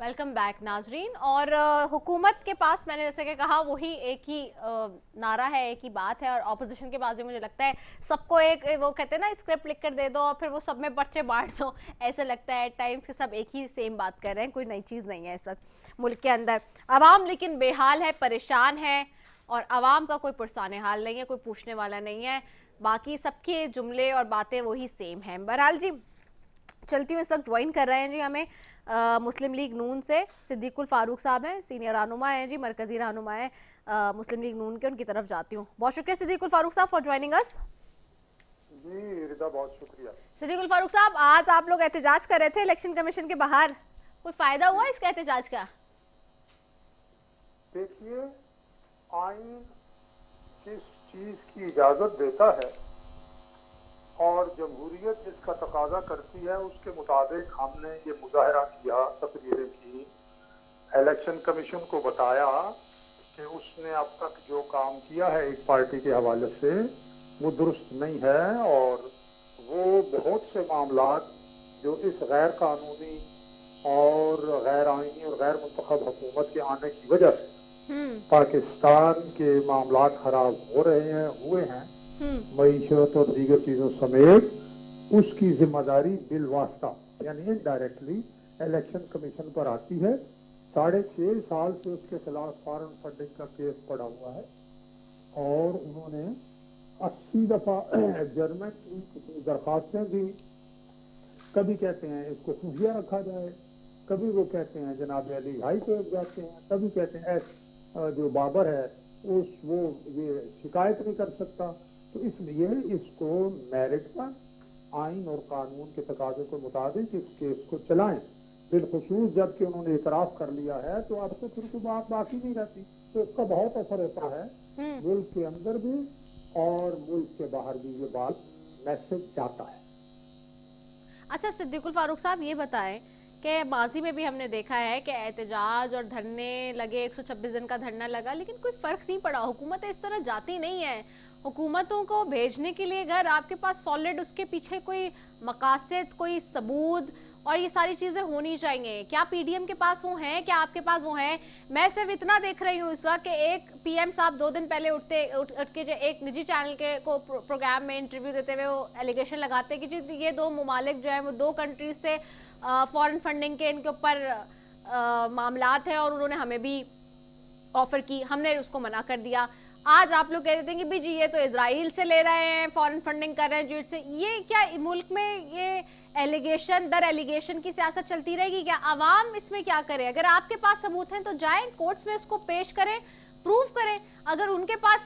Welcome back नाजरीन। और हुकूमत के पास मैंने जैसे कि कहा वही एक ही नारा है, एक ही बात है। और ऑपोजिशन के पास भी मुझे लगता है सबको एक वो कहते हैं ना, स्क्रिप्ट लिख कर दे दो और फिर वो सब में पर्चे बांट दो, ऐसे लगता है एट टाइम्स के सब एक ही सेम बात कर रहे हैं। कोई नई चीज़ नहीं है इस वक्त मुल्क के अंदर। आवाम लेकिन बेहाल है, परेशान है, और आवाम का कोई पुरसाने हाल नहीं है, कोई पूछने वाला नहीं है। बाकी सबके जुमले और बातें वही सेम हैं। बहरहाल जी, चलती हूँ। इस वक्त ज्वाइन कर रहे हैं जी हमें मुस्लिम लीग नून से सिद्दीकुल फारूक साहब हैं, सीनियर रहनुमा हैं जी, मरकजी रहनुमा है मुस्लिम लीग नून के। उनकी तरफ जाती हूँ। बहुत शुक्रिया सिद्दीकुल फारूक साहब फॉर ज्वाइनिंग अस। जी रिदा, बहुत शुक्रिया। सिद्दीकुल फारूक साहब, आज आप लोग एहतजाज कर रहे थे इलेक्शन कमीशन के बाहर, कोई फायदा हुआ इसका एहतजाज का? देखिए, आइन जिस चीज की इजाजत देता है और जमहूरियत जिसका तकाजा करती है, उसके मुताबिक हमने ये मुजाहरा किया, तकरीरें की, इलेक्शन कमीशन को बताया कि उसने अब तक जो काम किया है एक पार्टी के हवाले से वो दुरुस्त नहीं है, और वो बहुत से मामलात जो इस गैर कानूनी और गैर आईनी और गैर मुंतखब हुकूमत के आने की वजह से पाकिस्तान के मामलात खराब हो रहे हैं, हुए हैं, मईशत और दीगर चीजों समेत, उसकी जिम्मेदारी बिलवास्ता यानी इनडायरेक्टली इलेक्शन कमीशन पर आती है। 6.5 साल से उसके खिलाफ फॉरेन फंडिंग का केस पड़ा हुआ है और उन्होंने 80 दफा एडजर्नमेंट की दरखास्तें दी। कभी कहते हैं इसको खुफिया रखा जाए, कभी वो कहते हैं जनाब अली हाई कोर्ट जाते हैं, कभी कहते हैं जो बाबर है वो ये शिकायत नहीं कर सकता। तो इसलिए इसको मेरिट पर आइन और कानून के तकाजे के मुताबिक इस केस को चलाएं। बिलखुसूस जबकि उन्होंने इतराफ कर लिया है तो अब तो फिर कोई बात बाकी नहीं रहती। तो इसका बहुत असर होता है मुल्क के अंदर भी और मुल्क के बाहर भी, ये बात मैसेज जाता है। अच्छा सिद्दीकुल फारूक साहब, ये बताएं कि माजी में भी हमने देखा है कि एहतजाज और धरने लगे, 126 दिन का धरना लगा, लेकिन कोई फर्क नहीं पड़ा। हुकूमतें इस तरह जाती नहीं है। हुकूमतों को भेजने के लिए अगर आपके पास सॉलिड उसके पीछे कोई मकासद, कोई सबूत और ये सारी चीजें होनी चाहिए। क्या पीडीएम के पास वो हैं? क्या आपके पास वो हैं? मैं सिर्फ इतना देख रही हूँ इस वक्त कि एक पीएम साहब 2 दिन पहले उठ के जो एक निजी चैनल के को प्रोग्राम में इंटरव्यू देते हुए वो एलिगेशन लगाते कि जी ये 2 ममालिक जो है वो 2 कंट्रीज से फॉरेन फंडिंग के इनके ऊपर मामलात है और उन्होंने हमें भी ऑफर की, हमने उसको मना कर दिया। आज आप लोग कह देते हैं कि भाई जी ये तो इजराइल से ले रहे हैं, फॉरेन फंडिंग कर रहे हैं जीट से। ये क्या मुल्क में ये एलिगेशन दर एलिगेशन की सियासत चलती रहेगी क्या? आवाम इसमें क्या करे? अगर आपके पास सबूत हैं तो जाएं कोर्ट्स में उसको पेश करें, प्रूव करें। अगर उनके पास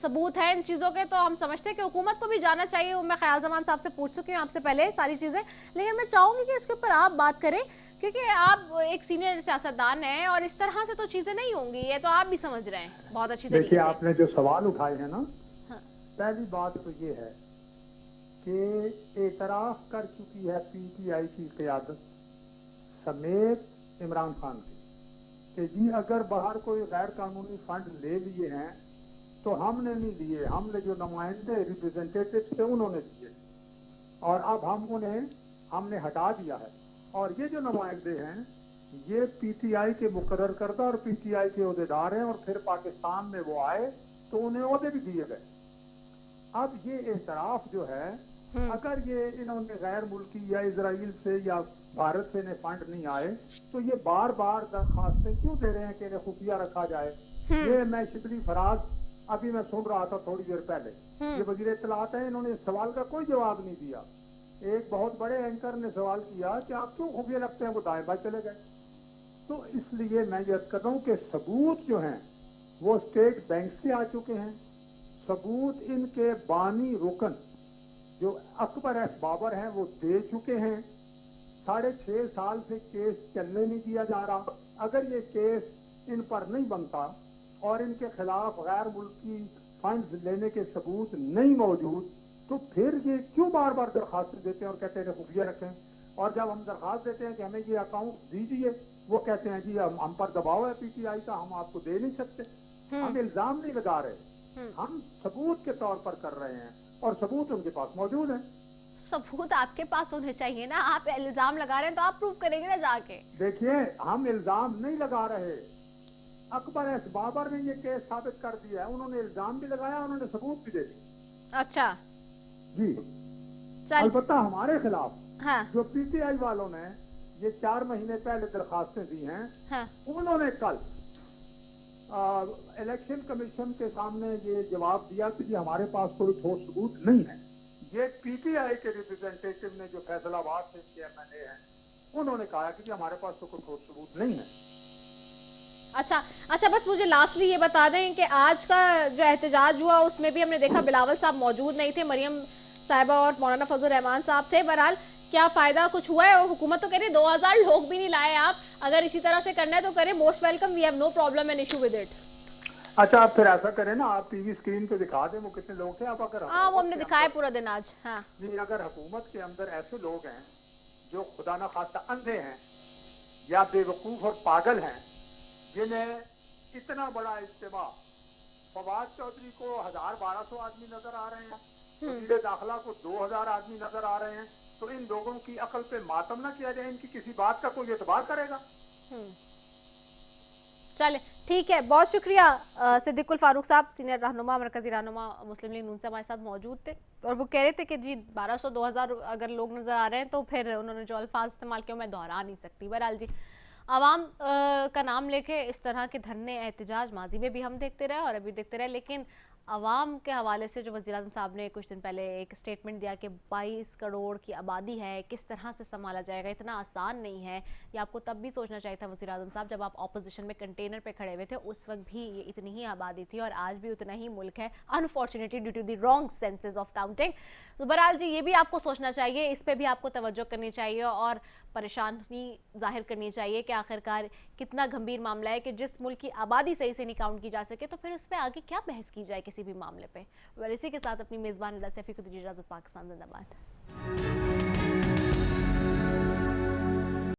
सबूत है इन चीज़ों के, तो हम समझते हैं कि हुकूमत को भी जाना चाहिए। वो मैं ख्याल जमान साहब से पूछ चुकी हूँ आपसे पहले सारी चीज़ें, लेकिन मैं चाहूँगी कि इसके ऊपर आप बात करें, क्योंकि आप एक सीनियर सियासतदान हैं और इस तरह से तो चीज़ें नहीं होंगी। ये तो आप भी समझ रहे हैं बहुत अच्छी तरीके देखिए, से। आपने जो सवाल उठाए हैं ना, हाँ। पहली बात तो ये है कि एतराफ कर चुकी है पीटीआई की क़यादत समेत इमरान खान की कि जी अगर बाहर कोई गैर कानूनी फंड ले लिए हैं तो हमने नहीं लिए, हमने जो नुमाइंदे रिप्रेजेंटेटिव थे उन्होंने दिए, और अब हमने हटा दिया है। और ये जो नुमाइंदे हैं ये पीटीआई के मुकर्रर करदा और पीटीआई के ओहदेदार हैं, और फिर पाकिस्तान में वो आए तो उन्हें ओहदे भी दिए गए। अब ये एतराफ जो है, अगर ये इन्होंने गैर मुल्की या इजराइल से या भारत से फंड नहीं आए तो ये बार बार दरखास्तें क्यों दे रहे हैं कि इन्हें खुफिया रखा जाए? ये मैं शिबली फराज अभी मैं सुन रहा था थोड़ी देर पहले, ये वजीर इत्तलात है, इन्होंने इस सवाल का कोई जवाब नहीं दिया। एक बहुत बड़े एंकर ने सवाल किया कि आप क्यों खुफिया रखते हैं, वो दाएं बाएं चले गए। तो इसलिए मैं ये कहता हूँ कि सबूत जो हैं वो स्टेट बैंक से आ चुके हैं। सबूत इनके बानी रुकन जो अकबर एफ बाबर हैं वो दे चुके हैं। 6.5 साल से केस चलने नहीं दिया जा रहा। अगर ये केस इन पर नहीं बनता और इनके खिलाफ गैर मुल्की फंड्स लेने के सबूत नहीं मौजूद तो फिर ये क्यों बार बार दरखास्त देते हैं और कहते हैं खुफिया रखें? और जब हम दरखास्त देते हैं कि हमें ये अकाउंट दीजिए, वो कहते हैं जी हम पर दबाव है पीटीआई का, हम आपको दे नहीं सकते। हम इल्जाम नहीं लगा रहे, हम सबूत के तौर पर कर रहे हैं और सबूत उनके पास मौजूद है। सबूत आपके पास होने चाहिए ना, आप इल्जाम लगा रहे हैं तो आप प्रूव करेंगे ना जाके। देखिए, हम इल्जाम नहीं लगा रहे, अकबर एस बाबर ने ये केस साबित कर दिया है, उन्होंने इल्जाम भी लगाया, उन्होंने सबूत भी दे दिए। अच्छा जी। चल। अलबत्ता हमारे खिलाफ हाँ जो पीटीआई वालों ने ये 4 महीने पहले दरखास्तें दी हैं, हाँ उन्होंने कल इलेक्शन कमीशन के सामने ये जवाब दिया कि जी हमारे पास कोई ठोस सबूत नहीं है। ये पीटीआई के रिप्रेजेंटेटिव ने जो फैसलाबाद से के एमएलए हैं, उन्होंने कहा कि जी हमारे पास तो कोई ठोस सबूत नहीं है। अच्छा अच्छा, बस मुझे लास्टली ये बता दें कि आज का जो एहतजाज हुआ उसमें भी हमने देखा बिलावल साहब मौजूद नहीं थे, मरियम साहिबा और मौलाना फजल रहमान साहब थे। बहरहाल क्या फायदा कुछ हुआ है? और हुकूमत तो कह रही है 2000 लोग भी नहीं लाए आप, अगर इसी तरह से करना है तो करें, most welcome, we have no problem and issue with it. अच्छा, आप फिर ऐसा करें ना, आप टीवी स्क्रीन पे दिखा दें वो कितने लोग थे। आप अगर हाँ वो हमने दिखाया पूरा दिन आज। हाँ नहीं, अगर हुकूमत के अंदर ऐसे लोग हैं जो खुदा न खास्ता अंधे हैं या बेवकूफ और पागल हैं, जिन्हें इतना बड़ा इज्तिमा, फवाद चौधरी को 1000-1200 आदमी नजर आ रहे हैं, वजीर दाखिला को 2000 आदमी नजर आ रहे हैं, तो इन लोगों की अकल पे मातम ना किया जाए, इनकी किसी बात का कोई एतबार करेगा? चले ठीक है, बहुत शुक्रिया। सिद्दीकुल फारूक साहब सीनियर रहनुमा, मरकजी रहनुमा मुस्लिम लीग नून से हमारे साथ मौजूद थे और वो कह रहे थे कि जी 1200-2000 अगर लोग नजर आ रहे हैं तो फिर उन्होंने जो अल्फाज इस्तेमाल किया मैं दोहरा नहीं सकती। बहरहाल जी, आवाम का नाम लेके इस तरह के धरने एहतजाज माजी में भी हम देखते रहे और अभी देखते रहे, लेकिन आवाम के हवाले से जो वज़ीर आज़म साहब ने कुछ दिन पहले एक स्टेटमेंट दिया कि 22 करोड़ की आबादी है, किस तरह से संभाला जाएगा, इतना आसान नहीं है। ये आपको तब भी सोचना चाहिए था वज़ीर आज़म साहब जब आप ऑपोजिशन में कंटेनर पे खड़े हुए थे, उस वक्त भी ये इतनी ही आबादी थी और आज भी उतना ही मुल्क है, unfortunately due to the wrong census of counting. तो बहरहाल जी, ये भी आपको सोचना चाहिए, इस पर भी आपको तवज्जो करनी चाहिए और परेशानी जाहिर करनी चाहिए कि आखिरकार कितना गंभीर मामला है कि जिस मुल्क की आबादी सही से नहीं काउंट की जा सके तो फिर उस पर आगे क्या बहस की जाए किसी भी मामले पे। और इसी के साथ अपनी मेज़बान सैफी को दीजिए इजाज़त। पाकिस्तान जिंदाबाद।